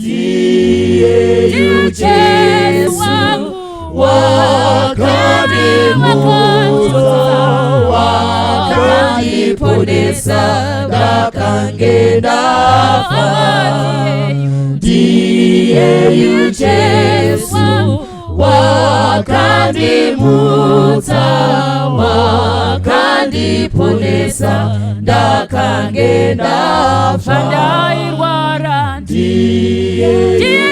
ndiye Yesu wakanimuta wakaniponesa ndakangenda ndiye Yesu wakanimuta wakaniponesa ndakangenda ndairwara ndiye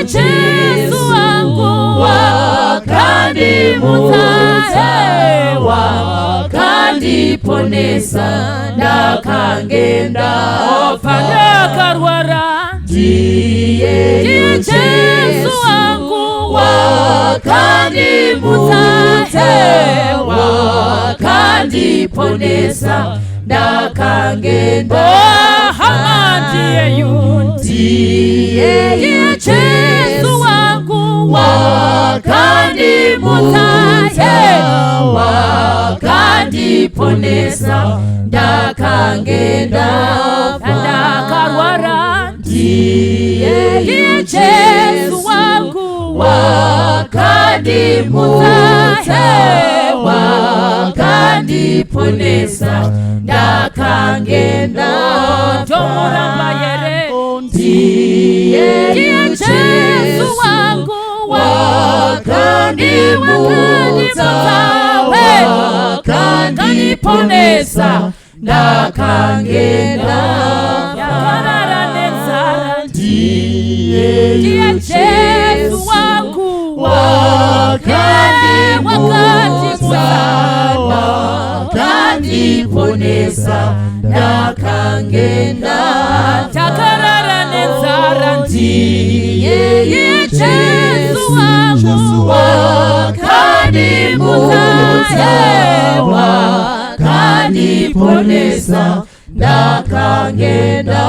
Yesu wangu wakanimuta wakaniponesa ndakangenda ndakarwara ndiye Yesu wangu wakanimuta wakaniponesa ndakangenda ndiye Yesu wangu wakanimuta wakaniponesa ndakangenda ndakarwara ndiye Yesu wangu wakanimuta wakaniponesa ndakangenda Jomurambayere ndiye Yesu wangu wakanimuta wakaniponesa ndakangenda ndiye Yesu wangu wakanimuta wakaniponesa ndakangenda takarara nenzara ndiye Yesu wangu wakanimuta wakaniponesa ndakangenda